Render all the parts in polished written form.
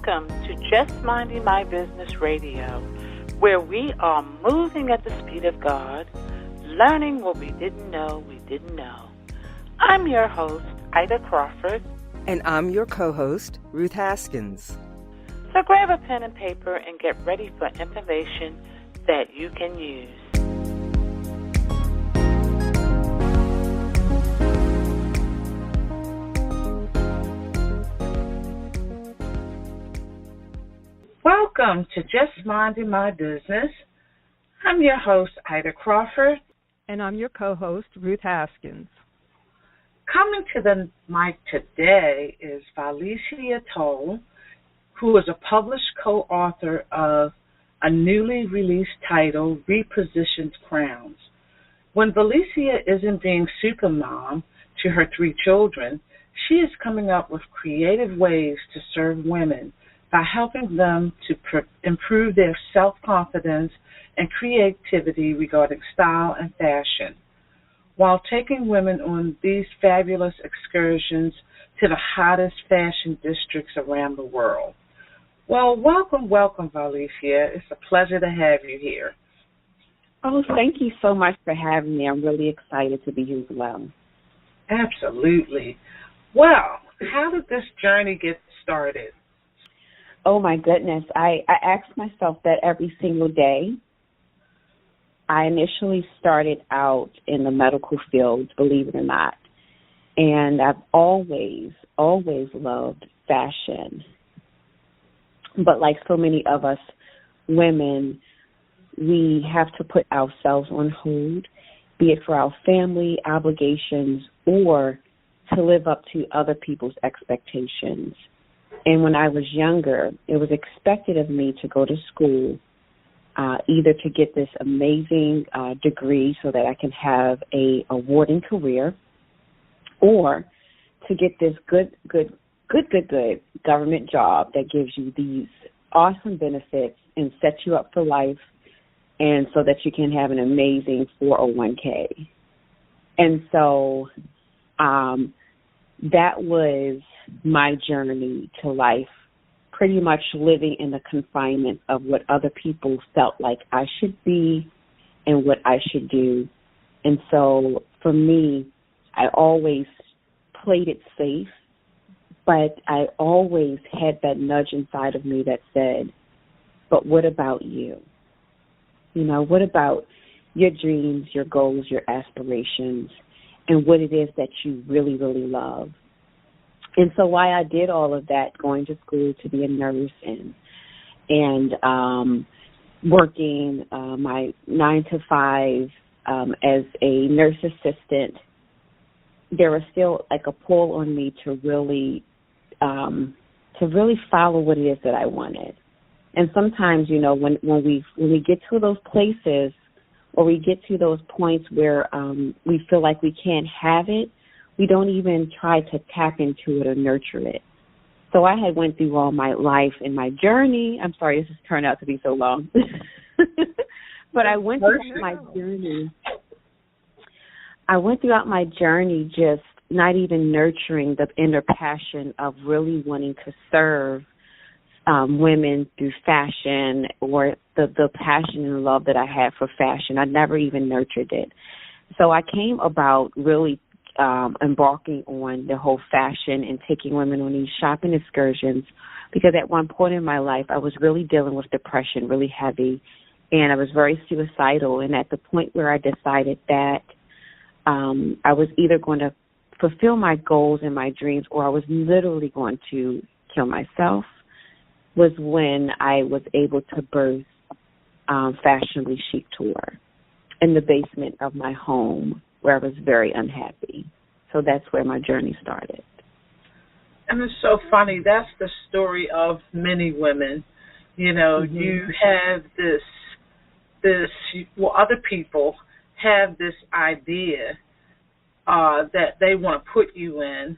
Welcome to Just Minding My Business Radio, where we are moving at the speed of God, learning what we didn't know we didn't know. I'm your host, Ida Crawford. And I'm your co-host, Ruth Haskins. So grab a pen and paper and get ready for information that you can use. Welcome to Just Minding My Business. I'm your host, Ida Crawford. And I'm your co-host, Ruth Haskins. Coming to the mic today is Violesia Tull, who is a published co-author of a newly released title, Repositioned Crowns. When Violesia isn't being supermom to her 3 children, she is coming up with creative ways to serve women by helping them to improve their self-confidence and creativity regarding style and fashion, while taking women on these fabulous excursions to the hottest fashion districts around the world. Well, welcome, Violesia. It's a pleasure to have you here. Oh, thank you so much for having me. I'm really excited to be here as well. Absolutely. Well, how did this journey get started? Oh, my goodness. I ask myself that every single day. I initially started out in the medical field, believe it or not, and I've always loved fashion. But like so many of us women, we have to put ourselves on hold, be it for our family obligations or to live up to other people's expectations. And when I was younger, it was expected of me to go to school, either to get this amazing degree so that I can have a awarding career, or to get this good government job that gives you these awesome benefits and sets you up for life, and so that you can have an amazing 401k. And so that was my journey to life, pretty much living in the confinement of what other people felt like I should be and what I should do. And so for me, I always played it safe, but I always had that nudge inside of me that said, but what about you? You know, what about your dreams, your goals, your aspirations, and what it is that you really, really love? And so while I did all of that, going to school to be a nurse and working my 9 to 5 as a nurse assistant, there was still like a pull on me to really follow what it is that I wanted. And sometimes, you know, when we get to those places or we get to those points where we feel like we can't have it, we don't even try to tap into it or nurture it. So I had went through all my life and my journey. I'm sorry, this has turned out to be so long. But I went through my journey. I went throughout my journey just not even nurturing the inner passion of really wanting to serve women through fashion, or the passion and love that I had for fashion. I never even nurtured it. So I came about really embarking on the whole fashion and taking women on these shopping excursions, because at one point in my life I was really dealing with depression, really heavy, and I was very suicidal. And at the point where I decided that I was either going to fulfill my goals and my dreams, or I was literally going to kill myself, was when I was able to birth Fashionably Chic Tour in the basement of my home, where I was very unhappy. So that's where my journey started. And it's so funny. That's the story of many women. You know, you have other people have this idea that they want to put you in,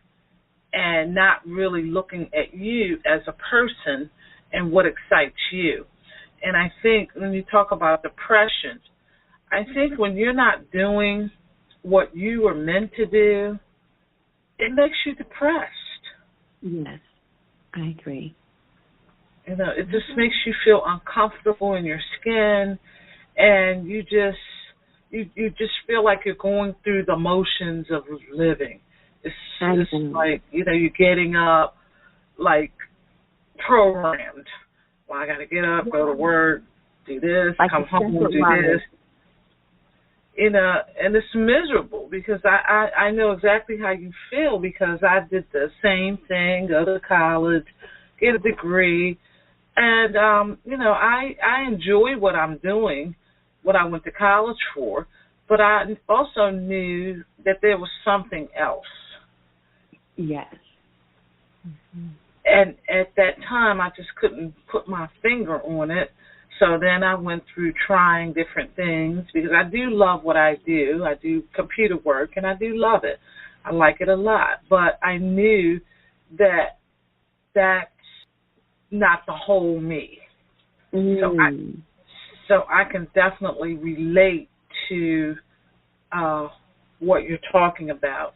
and not really looking at you as a person and what excites you. And I think when you talk about depression, I think when you're not doing what you were meant to do, it makes you depressed. Yes, I agree. It just makes you feel uncomfortable in your skin, and you just feel like you're going through the motions of living. It's like, you're getting up like programmed. Well, I got to get up, go to work, do this, like come home, do this. And it's miserable because I know exactly how you feel, because I did the same thing, go to college, get a degree, and, I enjoy what I'm doing, what I went to college for, but I also knew that there was something else. Yes. Mm-hmm. And at that time, I just couldn't put my finger on it. So then I went through trying different things, because I do love what I do. I do computer work, and I do love it. I like it a lot. But I knew that that's not the whole me. Mm. So I can definitely relate to what you're talking about,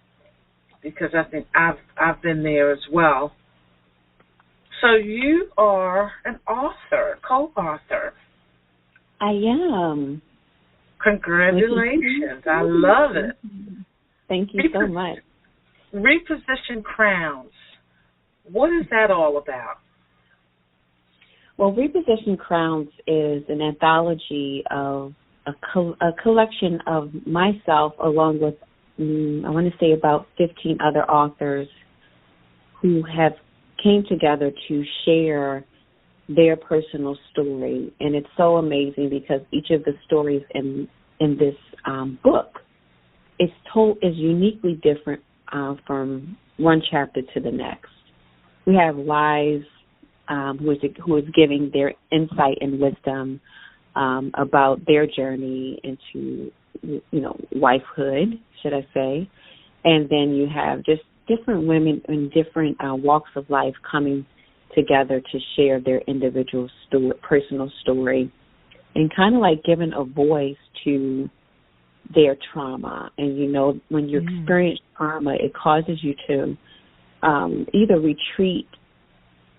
because I think I've been there as well. So you are an author, co-author. I am. Congratulations. I love it. Thank you so much. Repositioned Crowns. What is that all about? Well, Repositioned Crowns is an anthology of a collection of myself, along with, I want to say, about 15 other authors who have came together to share their personal story. And it's so amazing because each of the stories in this book is uniquely different from one chapter to the next. We have Liz, who is giving their insight and wisdom about their journey into, wifehood, should I say. And then you have just different women in different walks of life coming together to share their individual personal story, and kind of like giving a voice to their trauma. And, when you experience trauma, it causes you to either retreat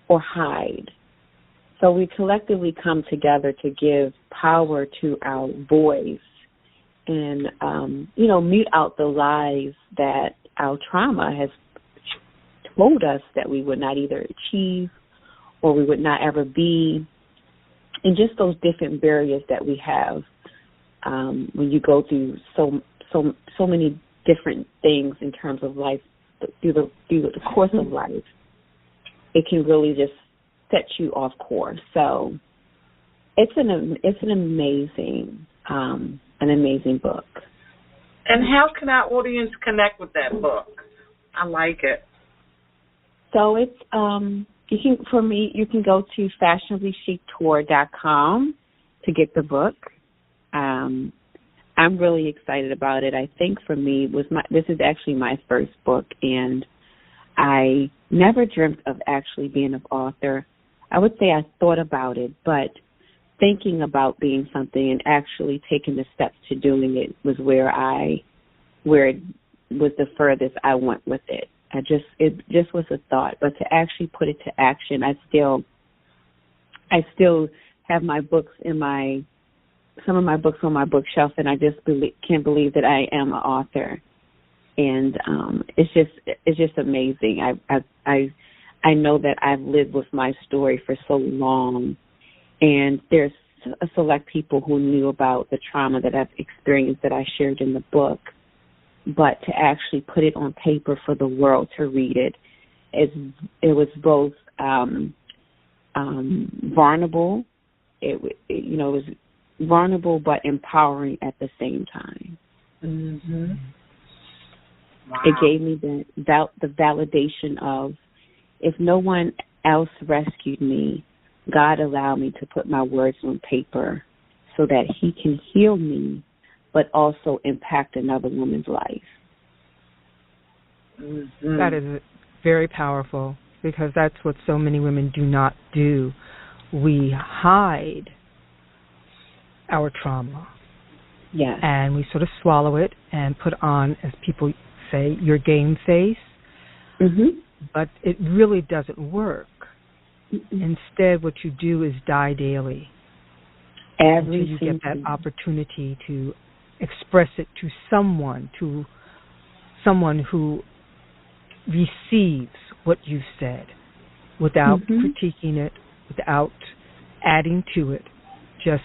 or hide. So we collectively come together to give power to our voice and, mute out the lies that our trauma has told us that we would not either achieve or we would not ever be, and just those different barriers that we have when you go through so many different things in terms of life through the course of life. It can really just set you off course. So it's an amazing book. And how can our audience connect with that book? I like it. So it's you can go to fashionablychictour.com to get the book. I'm really excited about it. I think for me this is actually my first book, and I never dreamt of actually being an author. I would say I thought about it, but thinking about being something and actually taking the steps to doing it was where it was the furthest I went with it. It just was a thought, but to actually put it to action, I still have some of my books on my bookshelf, and I just can't believe that I am an author. And it's just amazing. I know that I've lived with my story for so long, and there's a select people who knew about the trauma that I've experienced that I shared in the book. But to actually put it on paper for the world to read it was both vulnerable. It was vulnerable but empowering at the same time. Mm-hmm. Wow. It gave me the validation of, if no one else rescued me, God allowed me to put my words on paper so that He can heal me, but also impact another woman's life. Mm-hmm. That is very powerful, because that's what so many women do not do. We hide our trauma. Yes. And we sort of swallow it and put on, as people say, your game face. Mm-hmm. But it really doesn't work. Instead, what you do is die daily until you get that opportunity to express it to someone who receives what you said without critiquing it, without adding to it, just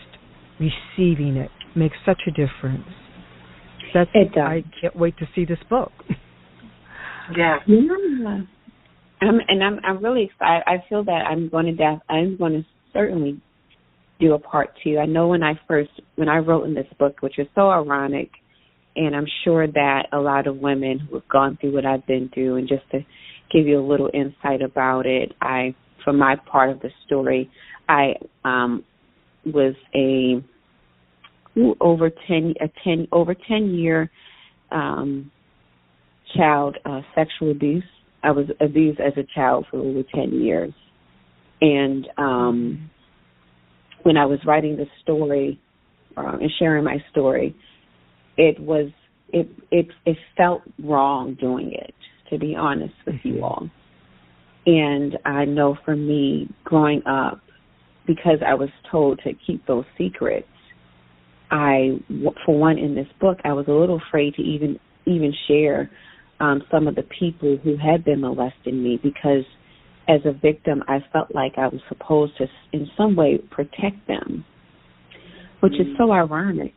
receiving it makes such a difference. It does. I can't wait to see this book. Yeah. I'm really excited. I feel that I'm going to certainly do a part 2. I know when I wrote in this book, which is so ironic, and I'm sure that a lot of women who have gone through what I've been through, and just to give you a little insight about it, for my part of the story, I was over 10 year child sexual abuse. I was abused as a child for over 10 years. And when I was writing the story and sharing my story, it felt wrong doing it, to be honest with you all. And I know for me, growing up, because I was told to keep those secrets, for one, in this book, I was a little afraid to even share some of the people who had been molesting me, because as a victim, I felt like I was supposed to, in some way, protect them, which is so ironic.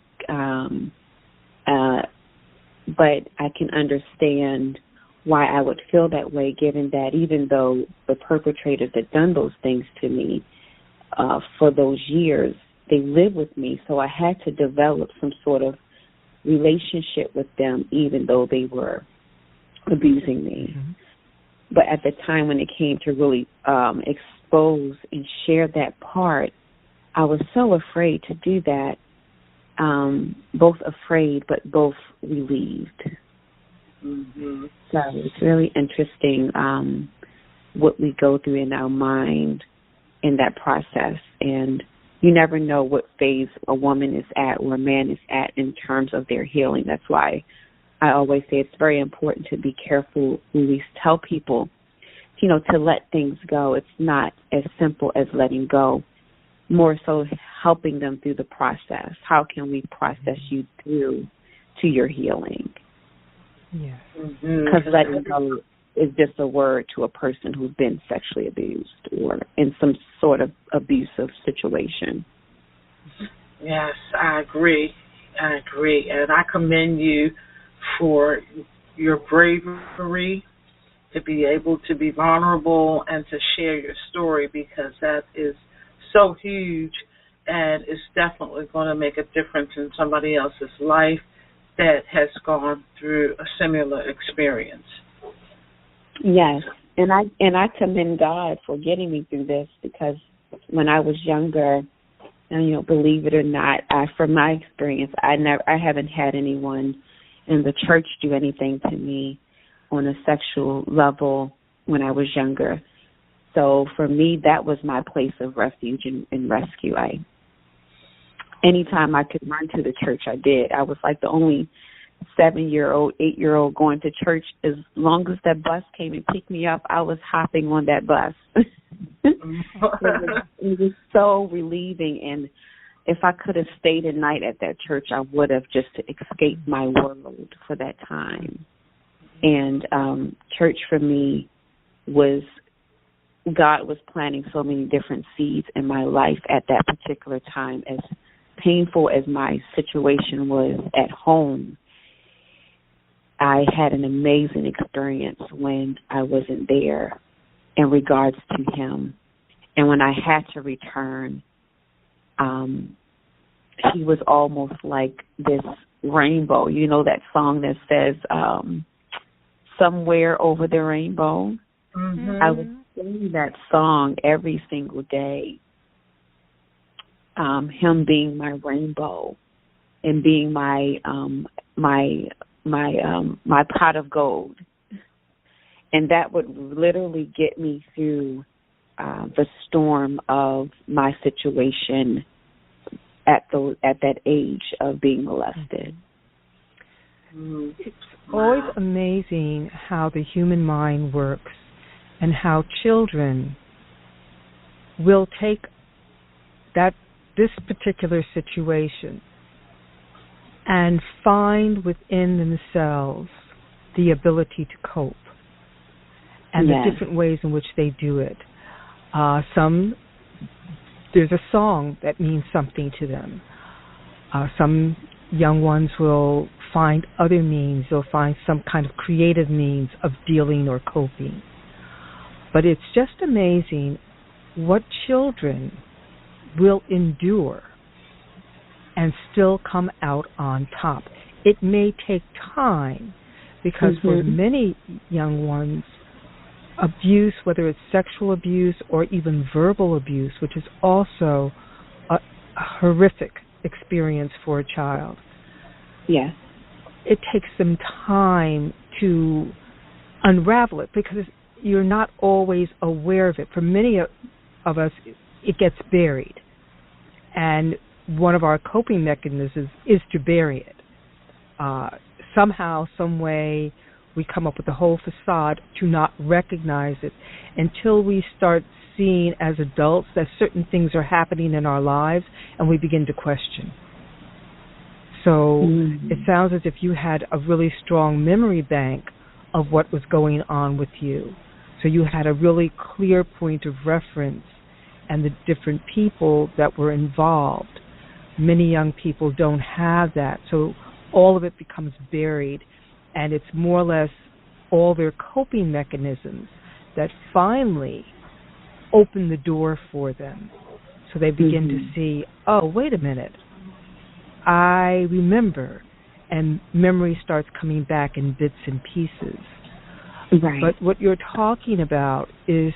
But I can understand why I would feel that way, given that even though the perpetrators had done those things to me for those years, they lived with me, so I had to develop some sort of relationship with them, even though they were abusing me. But at the time when it came to really expose and share that part, I was so afraid to do that, both afraid but both relieved. So it's really interesting what we go through in our mind in that process. And you never know what phase a woman is at or a man is at in terms of their healing. That's why I always say it's very important to be careful when we tell people, to let things go. It's not as simple as letting go, more so helping them through the process. How can we process you through to your healing? Yes. Because letting go is just a word to a person who's been sexually abused or in some sort of abusive situation. Yes, I agree. And I commend you for your bravery to be able to be vulnerable and to share your story, because that is so huge and it's definitely going to make a difference in somebody else's life that has gone through a similar experience. Yes, and I commend God for getting me through this, because when I was younger, and believe it or not, from my experience, I haven't had anyone in the church do anything to me on a sexual level when I was younger. So for me, that was my place of refuge and rescue. Anytime I could run to the church, I did. I was like the only 7-year-old, 8-year-old going to church. As long as that bus came and picked me up, I was hopping on that bus. It was so relieving. And if I could have stayed a night at that church, I would have, just to escape my world for that time. And church for me was, God was planting so many different seeds in my life at that particular time. As painful as my situation was at home, I had an amazing experience when I wasn't there in regards to him. And when I had to return, he was almost like this rainbow. You know that song that says, somewhere over the rainbow? I was singing that song every single day. Him being my rainbow and being my pot of gold, and that would literally get me through the storm of my situation at that age of being molested. It's always amazing how the human mind works and how children will take this particular situation and find within themselves the ability to cope and the different ways in which they do it. There's a song that means something to them. Some young ones will find other means. They'll find some kind of creative means of dealing or coping. But it's just amazing what children will endure and still come out on top. It may take time because for many young ones, abuse, whether it's sexual abuse or even verbal abuse, which is also a horrific experience for a child. Yes. It takes some time to unravel it because you're not always aware of it. For many of us, it gets buried. And one of our coping mechanisms is to bury it. Somehow, some way, we come up with a whole facade to not recognize it until we start seeing as adults that certain things are happening in our lives and we begin to question. So it sounds as if you had a really strong memory bank of what was going on with you. So you had a really clear point of reference and the different people that were involved. Many young people don't have that, so all of it becomes buried, and it's more or less all their coping mechanisms that finally open the door for them. So they begin to see, oh, wait a minute, I remember, and memory starts coming back in bits and pieces. Right. But what you're talking about is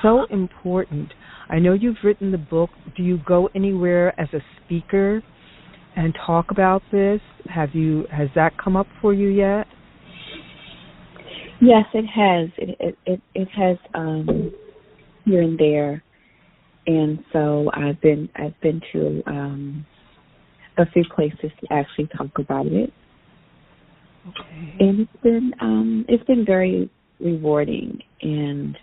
so important. I know you've written the book. Do you go anywhere as a speaker and talk about this? Has that come up for you yet? Yes, it has. It has here and there, and so I've been to a few places to actually talk about it. Okay. And it's been very rewarding and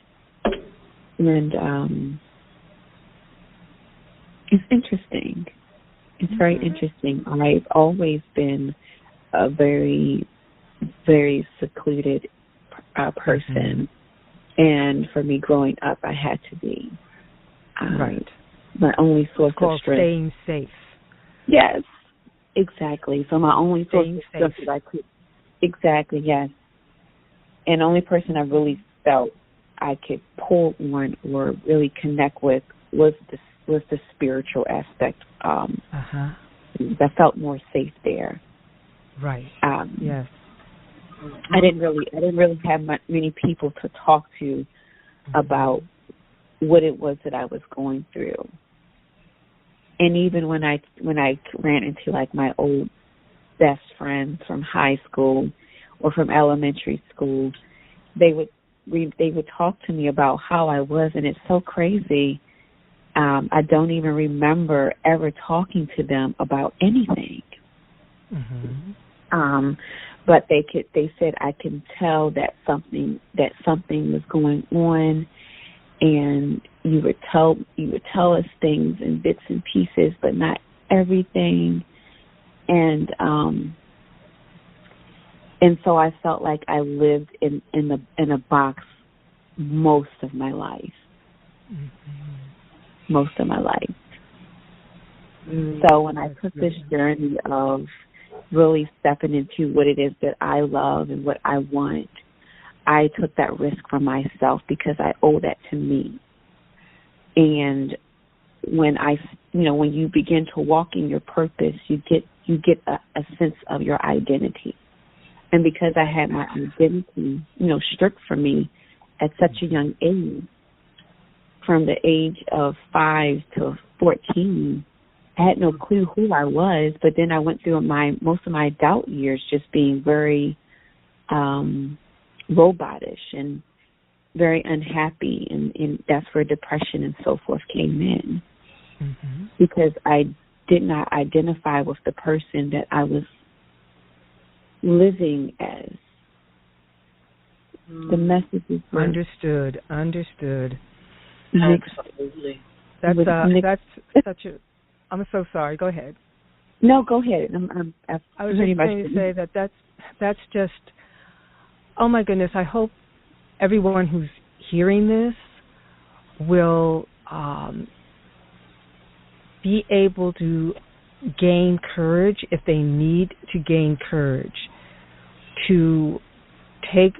it's interesting. It's very interesting. I've always been a very, very secluded person, and for me growing up, I had to be. Right. My only source of strength. Staying safe. Yes, exactly. So my only source of strength that I could. Exactly, yes. And the only person I really felt I could pull on or really connect with was the spiritual aspect. I felt more safe there. Right. Yes. I didn't really have many people to talk to about what it was that I was going through. And even when I ran into like my old best friends from high school or from elementary school, they would talk to me about how I was, and it's so crazy. I don't even remember ever talking to them about anything. But they said I can tell that something was going on, and you would tell us things in bits and pieces, but not everything. And so I felt like I lived in a box most of my life. Most of my life. So when I took this journey of really stepping into what it is that I love and what I want, I took that risk for myself because I owe that to me. And when you begin to walk in your purpose, you get a sense of your identity. And because I had my identity, stripped from me at such a young age, from the age of 5 to 14, I had no clue who I was. But then I went through most of my adult years just being very robotish and very unhappy, and that's where depression and so forth came in. Because I did not identify with the person that I was living as. The message is understood. Absolutely. That's such a. I'm so sorry. Go ahead. No, go ahead. I was just going to say that's just. Oh my goodness! I hope everyone who's hearing this will be able to gain courage if they need to gain courage to take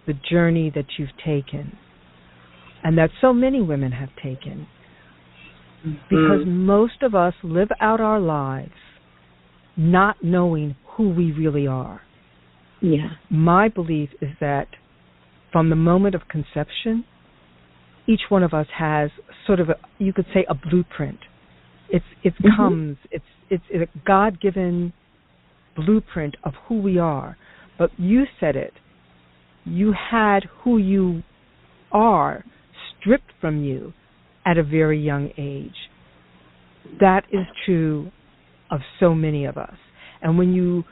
the journey that you've taken and that so many women have taken. Because most of us live out our lives not knowing who we really are. Yeah. My belief is that from the moment of conception, each one of us has sort of you could say a blueprint. It comes, it's a God-given blueprint of who we are. But you said it. You had who you are stripped from you at a very young age. That is true of so many of us. And when you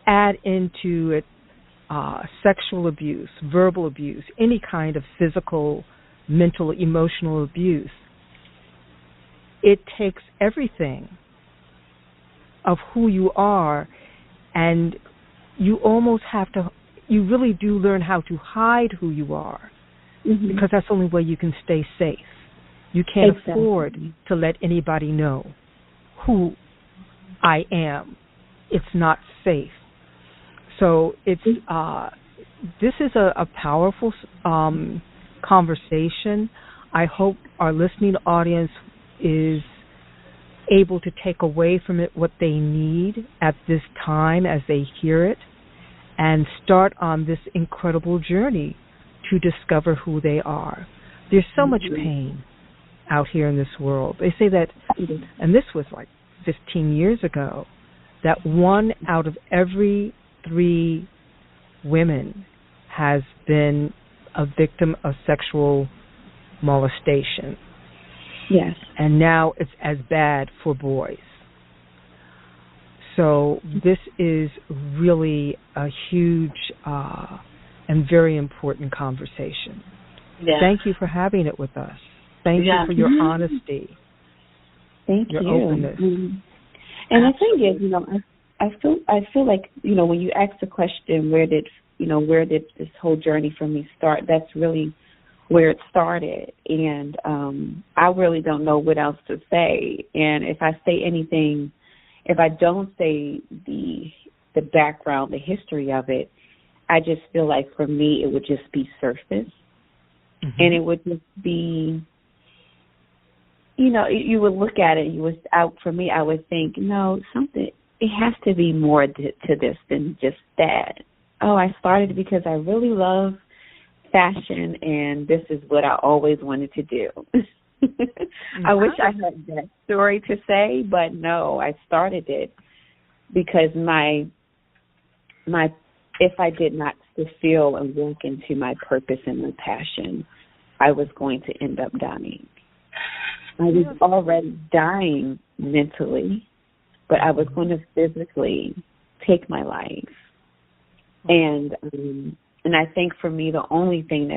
add into it sexual abuse, verbal abuse, any kind of physical, mental, emotional abuse, it takes everything of who you are, and you almost have to, you really do learn how to hide who you are, because that's the only way you can stay safe. You can't afford to let anybody know who I am. It's not safe. So it's this is a powerful conversation. I hope our listening audience is able to take away from it what they need at this time as they hear it and start on this incredible journey to discover who they are. There's so much pain out here in this world. They say that, and this was like 15 years ago, that 1 out of every 3 women has been a victim of sexual molestation. Yes. And now it's as bad for boys. So this is really a huge and very important conversation. Yeah. Thank you for having it with us. Thank you for your honesty. Thank your you. Openness. And the thing is, I feel like, when you ask the question, where did this whole journey for me start? That's really where it started. And I really don't know what else to say. And if I say anything, if I don't say the background, the history of it, I just feel like for me it would just be surface. And it would just be, you would look at it, for me, I would think, no, something, it has to be more to this than just that. Oh, I started because I really love fashion, and this is what I always wanted to do. I wish I had that story to say, but no, I started it because if I did not fulfill and walk into my purpose and my passion, I was going to end up dying. I was already dying mentally, but I was going to physically take my life. And I think for me, the only thing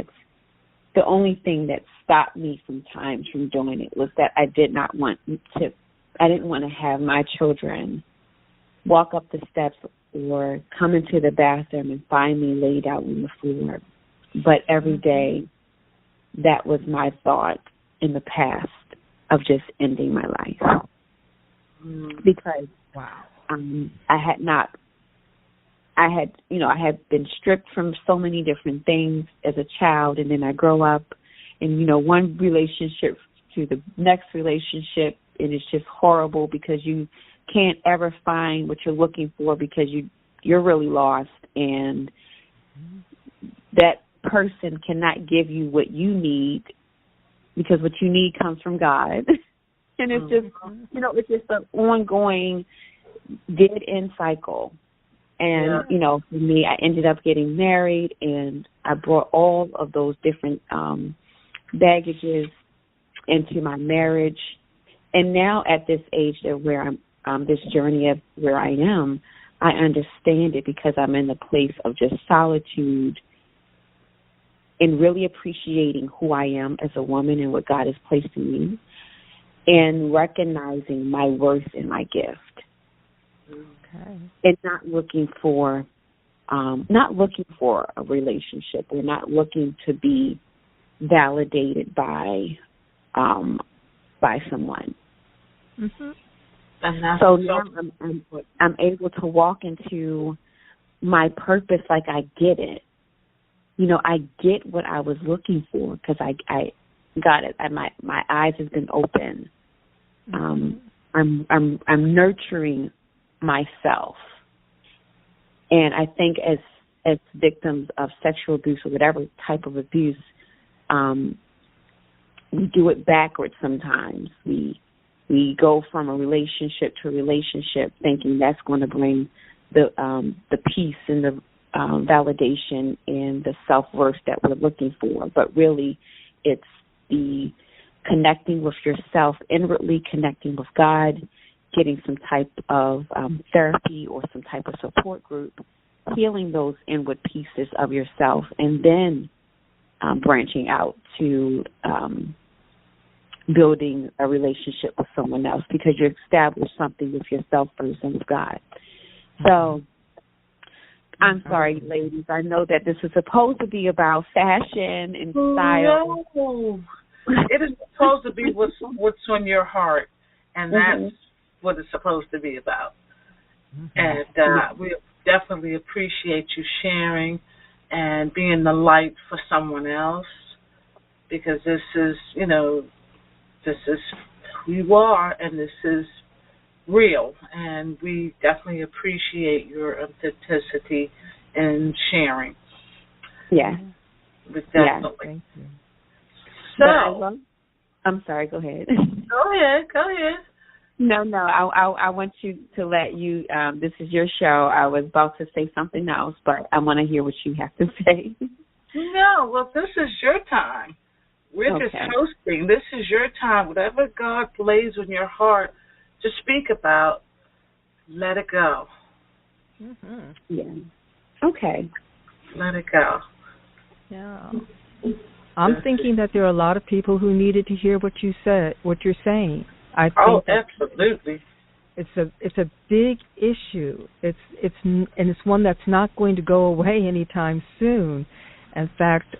that stopped me sometimes from doing it was that I didn't want to have my children walk up the steps or come into the bathroom and find me laid out on the floor. But every day, that was my thought in the past of just ending my life. Because I had been stripped from so many different things as a child, and then I grow up in, one relationship to the next relationship, and it's just horrible because you can't ever find what you're looking for because you're really lost, and that person cannot give you what you need because what you need comes from God. And it's just, it's just an ongoing dead end cycle. And, for me, I ended up getting married, and I brought all of those different baggages into my marriage. And now at this age where I'm, this journey of where I am, I understand it because I'm in the place of just solitude and really appreciating who I am as a woman and what God has placed in me, and recognizing my worth and my gift. Okay. And not looking for a relationship. We're not looking to be validated by someone. Mm-hmm. So now I'm able to walk into my purpose like I get it. You know, I get what I was looking for because I got it. My eyes have been open. I'm nurturing myself, and I think as victims of sexual abuse or whatever type of abuse, we do it backwards sometimes. We go from a relationship to a relationship thinking that's going to bring the peace and the validation and the self-worth that we're looking for. But really, it's the connecting with yourself, inwardly connecting with God, getting some type of therapy or some type of support group, healing those inward pieces of yourself, and then branching out to building a relationship with someone else, because you established something with yourself first and with God. So I'm sorry, ladies. I know that this is supposed to be about fashion and style. No. It is supposed to be what's on your heart, and that's what it's supposed to be about. And we definitely appreciate you sharing and being the light for someone else, because this is who you are, and this is real, and we definitely appreciate your authenticity and sharing. Yeah. We definitely. Yeah, thank you. So, I'm sorry, go ahead. Go ahead. No, I want you to let you, this is your show. I was about to say something else, but I want to hear what you have to say. No, well, this is your time. We're just hosting. This is your time. Whatever God lays on your heart to speak about, let it go. Mm-hmm. Yeah. Okay. Let it go. Yeah. I'm thinking that there are a lot of people who needed to hear what you said, what you're saying. I think absolutely. It's a big issue. It's one that's not going to go away anytime soon. In fact,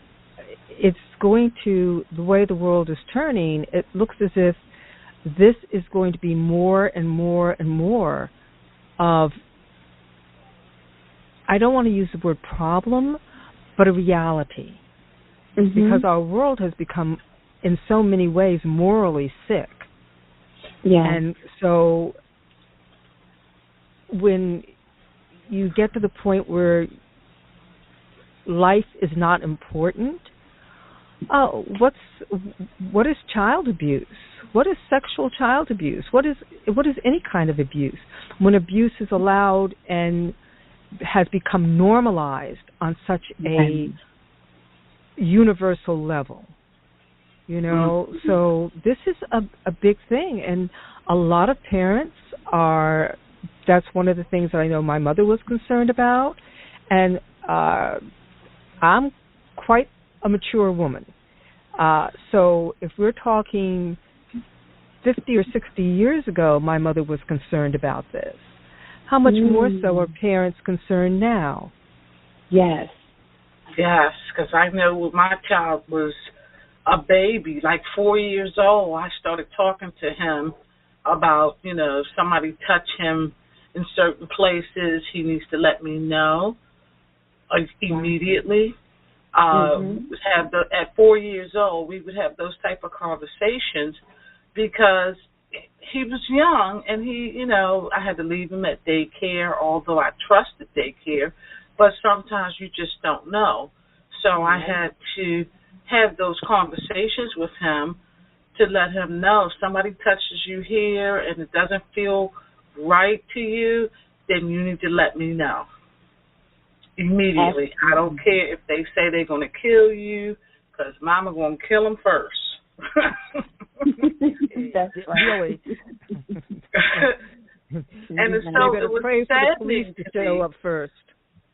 it's going to, the way the world is turning, it looks as if this is going to be more and more and more of, I don't want to use the word problem, but a reality. Because our world has become, in so many ways, morally sick. Yeah. And so when you get to the point where life is not important, what is child abuse? What is sexual child abuse? What is any kind of abuse? When abuse is allowed and has become normalized on such a universal level, so this is a big thing, and a lot of parents that's one of the things that I know my mother was concerned about, and I'm quite a mature woman, so if we're talking 50 or 60 years ago, my mother was concerned about this. How much more so are parents concerned now? Yes. Yes, because I know when my child was a baby, like 4 years old, I started talking to him about, if somebody touch him in certain places, he needs to let me know immediately. At 4 years old, we would have those type of conversations because he was young, and I had to leave him at daycare, although I trusted daycare. But sometimes you just don't know. So I had to have those conversations with him to let him know if somebody touches you here and it doesn't feel right to you, then you need to let me know immediately. I don't care if they say they're going to kill you, because Mama going to kill them first. That's really. And so it was pray for the saddening police to show up first.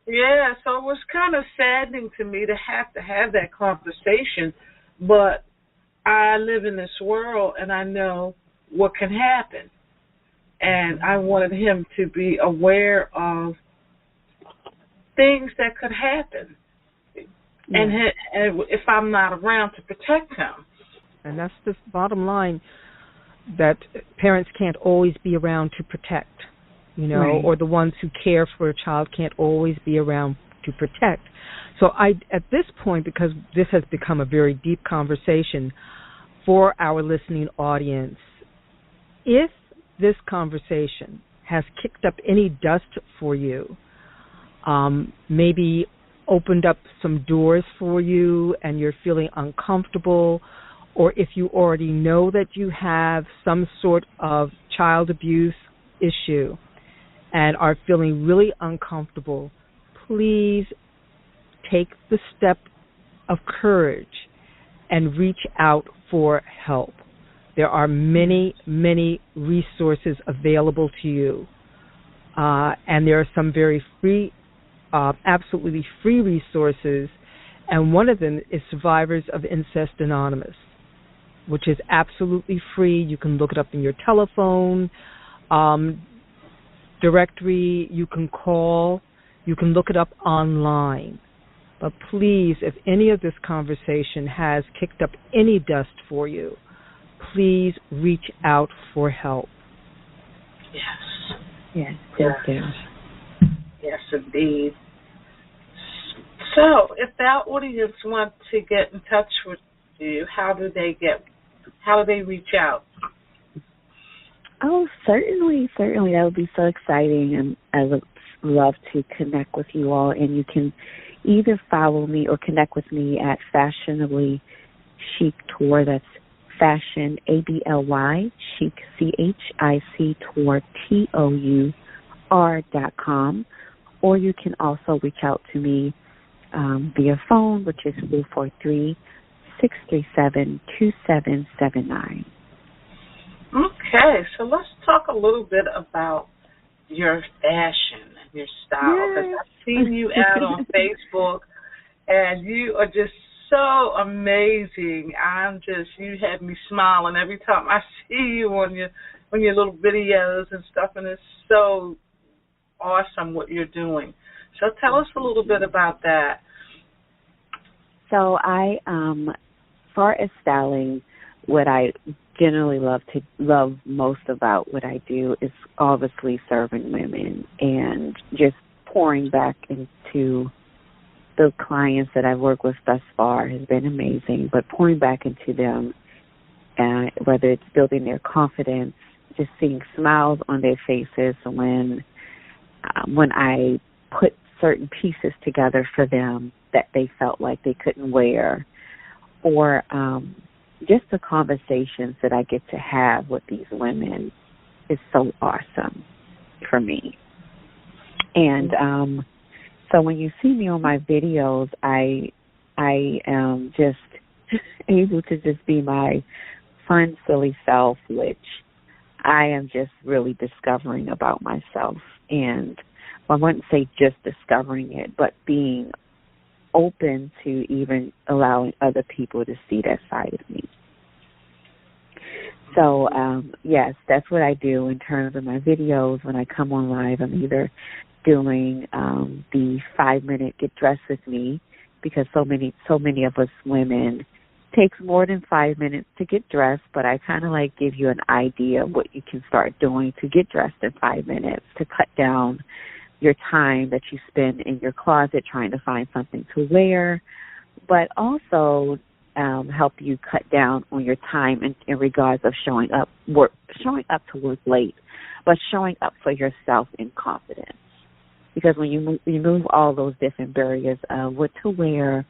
Yeah, so it was kind of saddening to me to have that conversation, but I live in this world and I know what can happen. And I wanted him to be aware of things that could happen. Yeah. And if I'm not around to protect him. And that's the bottom line, that parents can't always be around to protect, right. Or the ones who care for a child can't always be around to protect. So at this point, because this has become a very deep conversation for our listening audience, if this conversation has kicked up any dust for you, maybe opened up some doors for you and you're feeling uncomfortable, or if you already know that you have some sort of child abuse issue and are feeling really uncomfortable, please take the step of courage and reach out for help. There are many, many resources available to you, and there are some very free, absolutely free resources, and one of them is Survivors of Incest Anonymous, which is absolutely free. You can look it up in your telephone directory. You can call. You can look it up online. But please, if any of this conversation has kicked up any dust for you, please reach out for help. Yes. Yes, please do. Yes, indeed. So, if our audience wants to get in touch with you, how do they reach out? Oh, certainly. That would be so exciting, and I would love to connect with you all. And you can either follow me or connect with me at Fashionably Chic Tour. That's Fashion, ABLY, Chic, CHIC, Tour, TOUR.com. Or you can also reach out to me via phone, which is 443-637-2779. Okay, so let's talk a little bit about your fashion and your style. Because I've seen you out on Facebook, and you are just so amazing. You had me smiling every time I see you on your little videos and stuff, and it's so awesome what you're doing. So tell us a little bit about that. So I, far as styling, what I generally love most about what I do is obviously serving women and just pouring back into the clients that I've worked with thus far has been amazing, but pouring back into them, whether it's building their confidence, just seeing smiles on their faces when I put certain pieces together for them that they felt like they couldn't wear, or just the conversations that I get to have with these women is so awesome for me. And so when you see me on my videos, I am just able to just be my fun, silly self, which I am just really discovering about myself. And I wouldn't say just discovering it, but being open to even allowing other people to see that side of me. So, yes, that's what I do in terms of my videos. When I come on live, I'm either doing the 5-minute Get Dressed With Me, because so many of us women takes more than 5 minutes to get dressed, but I kind of like give you an idea of what you can start doing to get dressed in 5 minutes to cut down your time that you spend in your closet trying to find something to wear, but also help you cut down on your time in regards of showing up to work late, but showing up for yourself in confidence. Because when you remove all those different barriers of what to wear,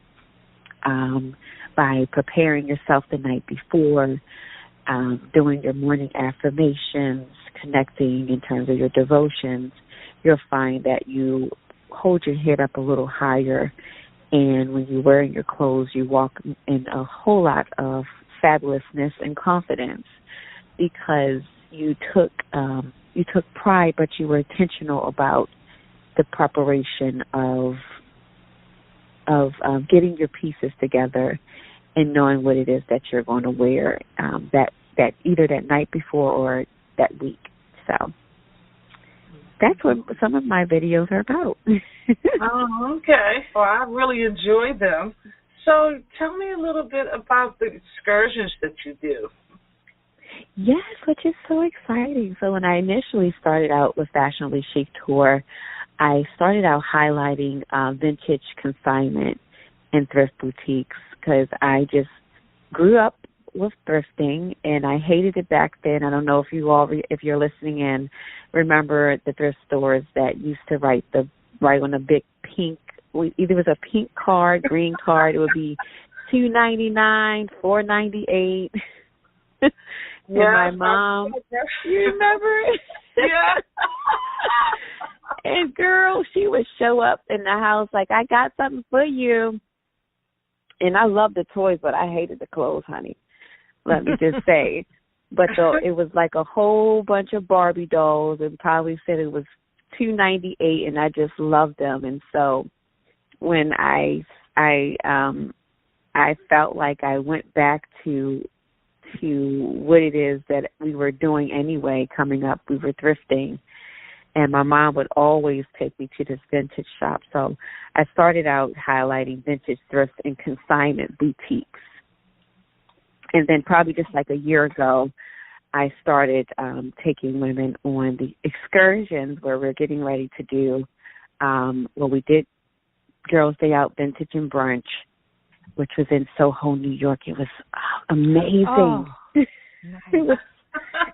by preparing yourself the night before, doing your morning affirmations, connecting in terms of your devotions, you'll find that you hold your head up a little higher, and when you're wearing your clothes, you walk in a whole lot of fabulousness and confidence, because you took pride, but you were intentional about the preparation of getting your pieces together and knowing what it is that you're going to wear that either that night before or that week. So that's what some of my videos are about. Oh, okay. Well, I really enjoy them. So tell me a little bit about the excursions that you do. Yes, which is so exciting. So when I initially started out with Fashionably Chic Tour, I started out highlighting vintage consignment and thrift boutiques because I just grew up with thrifting and I hated it back then. I don't know if you all, if you're listening in, remember the thrift stores that used to write on a big pink, either it was a pink card, green card, it would be $2.99, $4.98. And my mom, you remember? Yeah. And girl, she would show up in the house like, I got something for you. And I loved the toys, but I hated the clothes, honey. Let me just say. But it was like a whole bunch of Barbie dolls, and probably said it was $2.98, and I just loved them. And so when I felt like I went back to what it is that we were doing anyway coming up. We were thrifting, and my mom would always take me to this vintage shop. So I started out highlighting vintage thrift and consignment boutiques. And then probably just like a year ago, I started taking women on the excursions where we're getting ready to do, we did Girls Day Out Vintage and Brunch, which was in Soho, New York. It was amazing. Oh, nice.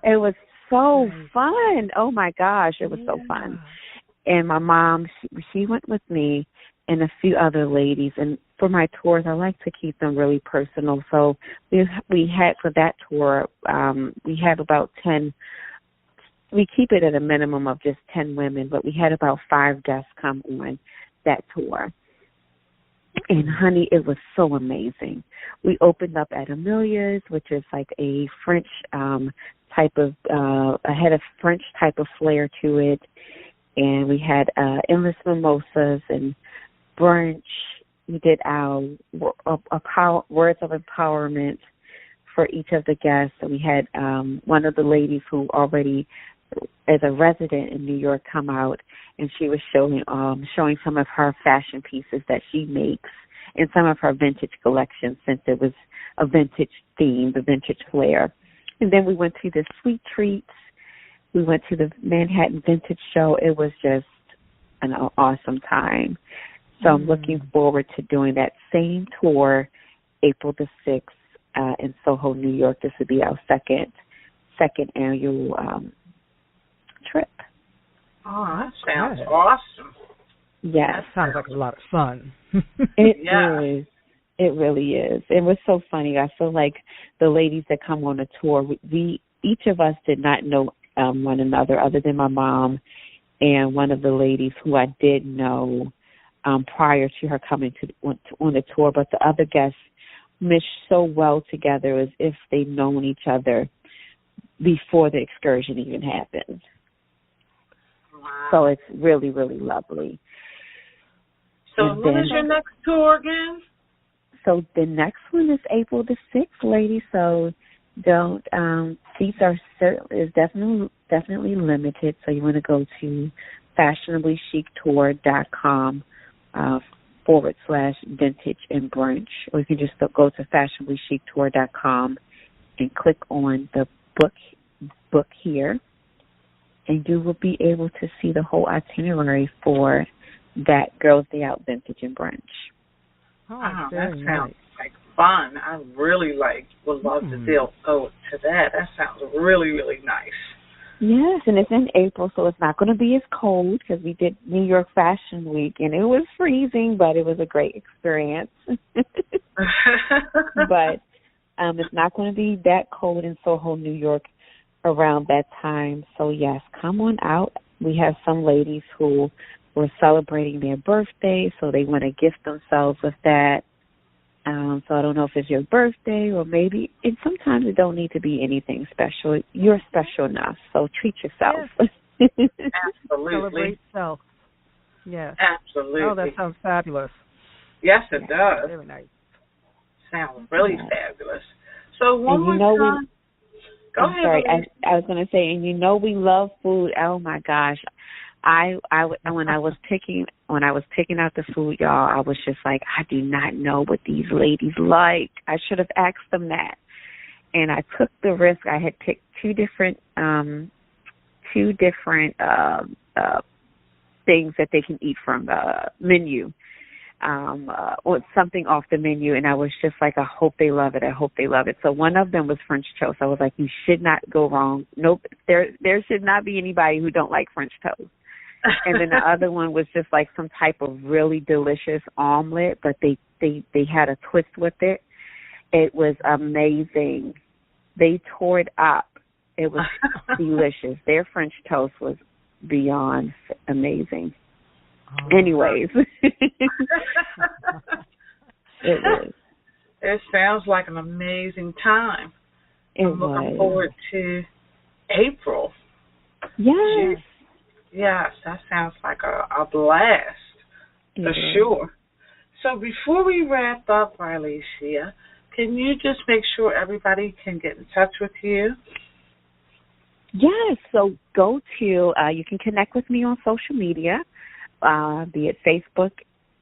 It was so fun. Oh, my gosh, it was so fun. And my mom, she went with me and a few other ladies. And for my tours, I like to keep them really personal. So we had, for that tour, we have about 10. We keep it at a minimum of just 10 women, but we had about 5 guests come on that tour. And, honey, it was so amazing. We opened up at Amelia's, which is like a French type of, had a French type of flair to it. And we had endless mimosas and brunch. We did our words of empowerment for each of the guests. And we had one of the ladies who already, as a resident in New York, come out, and she was showing some of her fashion pieces that she makes and some of her vintage collections, since it was a vintage theme, the vintage flair. And then we went to the Sweet Treats. We went to the Manhattan Vintage Show. It was just an awesome time. So I'm looking forward to doing that same tour April the 6th in Soho, New York. This would be our second annual trip. Oh, that sounds awesome. Yes. That sounds like a lot of fun. It is. It really is. It was so funny. I feel like the ladies that come on the tour, each of us did not know one another other than my mom and one of the ladies who I did know prior to her coming on the tour. But the other guests meshed so well together as if they'd known each other before the excursion even happened. Wow. So it's really, really lovely. So when is your next tour again? So the next one is April the 6th, ladies. So don't seats is definitely limited. So you want to go to fashionablychictour.com /vintage and brunch, or you can just go to fashionablychictour.com and click on the book here, and you will be able to see the whole itinerary for that Girls Day Out Vintage and Brunch. Oh, that sounds like fun. I really would love to go to that. That sounds really, really nice. Yes, and it's in April, so it's not going to be as cold because we did New York Fashion Week, and it was freezing, but it was a great experience. But it's not going to be that cold in Soho, New York around that time. So, yes, come on out. We have some ladies who were celebrating their birthday, so they want to gift themselves with that. So I don't know if it's your birthday or maybe, and sometimes it don't need to be anything special. You're special enough, so treat yourself. Yes. Absolutely. Celebrate yourself. Yes. Absolutely. Oh, that sounds fabulous. Yes, it does. Very nice. Sounds really fabulous. So one more time. Go ahead. Sorry, I was going to say, and we love food. Oh my gosh, when I was picking out the food, y'all, I was just like, I do not know what these ladies like. I should have asked them that, and I took the risk. I had picked two different things that they can eat from the menu. Or something off the menu, and I was just like, I hope they love it. I hope they love it. So one of them was French toast. I was like, you should not go wrong. Nope, there should not be anybody who don't like French toast. And then the other one was just like some type of really delicious omelet, but they had a twist with it. It was amazing. They tore it up. It was delicious. Their French toast was beyond amazing. Anyways, it was. It sounds like an amazing time. I'm looking forward to April. Yes. Yes, that sounds like a blast for sure. So before we wrap up, Violesia, can you just make sure everybody can get in touch with you? Yes. So go to, you can connect with me on social media. Be it Facebook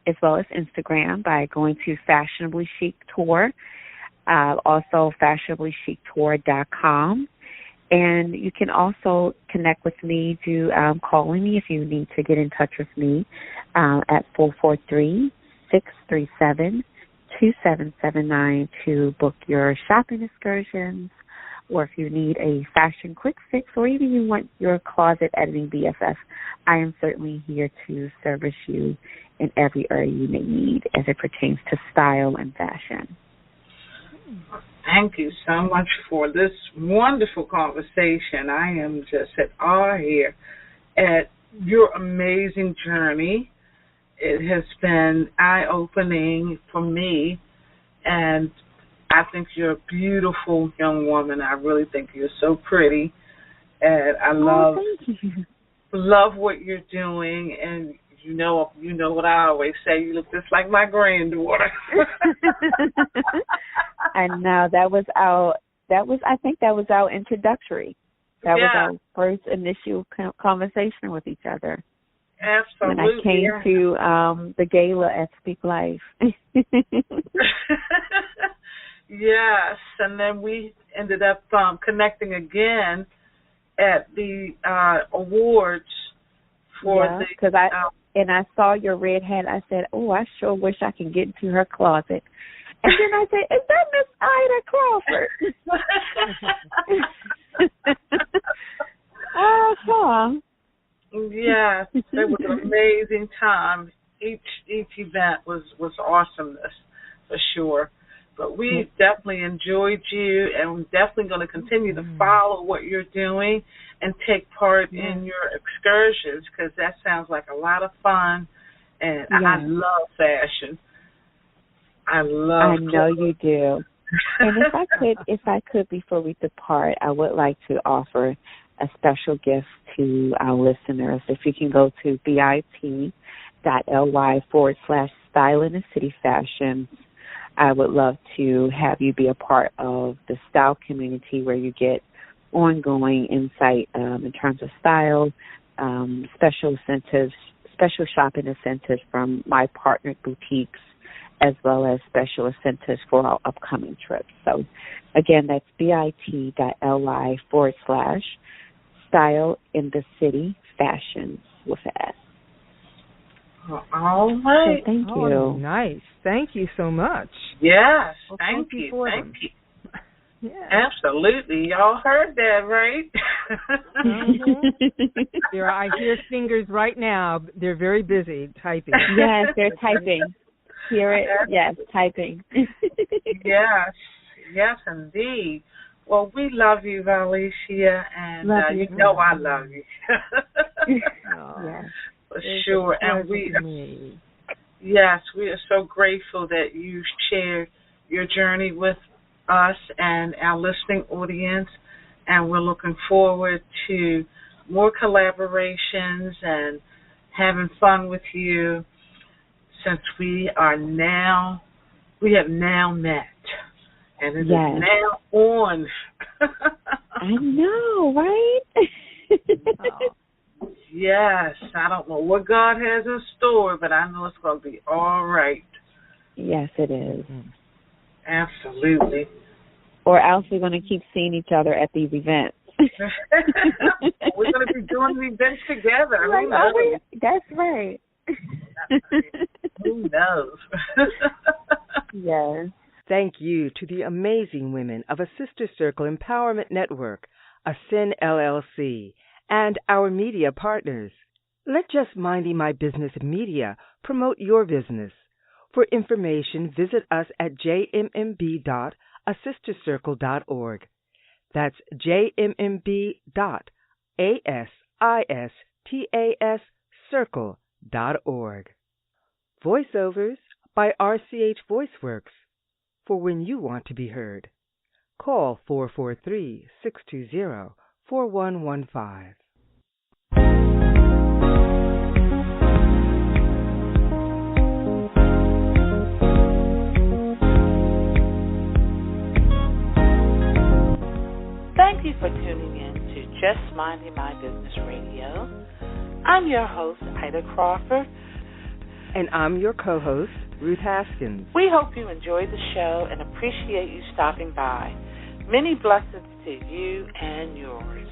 as well as Instagram by going to Fashionably Chic Tour, also fashionablychictour.com. And you can also connect with me to calling me if you need to get in touch with me at 443-637-2779 to book your shopping excursions, or if you need a fashion quick fix, or even you want your closet editing BFF, I am certainly here to service you in every area you may need as it pertains to style and fashion. Thank you so much for this wonderful conversation. I am just at awe here at your amazing journey. It has been eye-opening for me, and I think you're a beautiful young woman. I really think you're so pretty, and I love what you're doing. And you know what I always say. You look just like my granddaughter. And now I think that was our introductory. That was our first initial conversation with each other. Absolutely. When I came to the gala at Speak Life. Yes, and then we ended up connecting again at the awards for because I saw your red hat. I said, "Oh, I sure wish I could get into her closet." And then I said, "Is that Miss Ida Crawford?" Oh, Tom. Yes, it was an amazing time. Each event was awesomeness for sure. But we definitely enjoyed you, and we're definitely going to continue to follow what you're doing and take part in your excursions, because that sounds like a lot of fun, and I love fashion. I know you do. And if I could, before we depart, I would like to offer a special gift to our listeners. If you can go to bit.ly/Style in the City Fashion, I would love to have you be a part of the style community where you get ongoing insight in terms of style, special incentives, special shopping incentives from my partnered boutiques, as well as special incentives for our upcoming trips. So, again, that's bit.ly/Style in the City Fashions with an S. All right. So thank you. Oh, nice. Thank you so much. Yes, well, thank you. Thank you. Yeah. Absolutely. Y'all heard that, right? I hear fingers right now. They're very busy typing. Yes, they're typing. Hear it? Yes, typing. Yes, indeed. Well, we love you, Violesia, and I love you. Yes. For sure. And we are so grateful that you shared your journey with us and our listening audience, and we're looking forward to more collaborations and having fun with you since we have now met. And it is now on. I know, right? Yes, I don't know what God has in store, but I know it's going to be all right. Yes, it is. Absolutely. Or else we're going to keep seeing each other at these events. We're going to be doing the events together. That's right. Who knows? Yes. Thank you to the amazing women of a Sister Circle Empowerment Network, ASCEN LLC, and our media partners. Let Just Minding My Business Media promote your business. For information, visit us at jmb.asistercircle.org. That's jmb.asistercircle.org. Voiceovers by RCH VoiceWorks. For when you want to be heard. Call 443-620-4115. Thank you for tuning in to Just Minding My Business Radio. I'm your host, Ida Crawford. And I'm your co-host, Ruth Haskins. We hope you enjoyed the show and appreciate you stopping by. Many blessings to you and yours.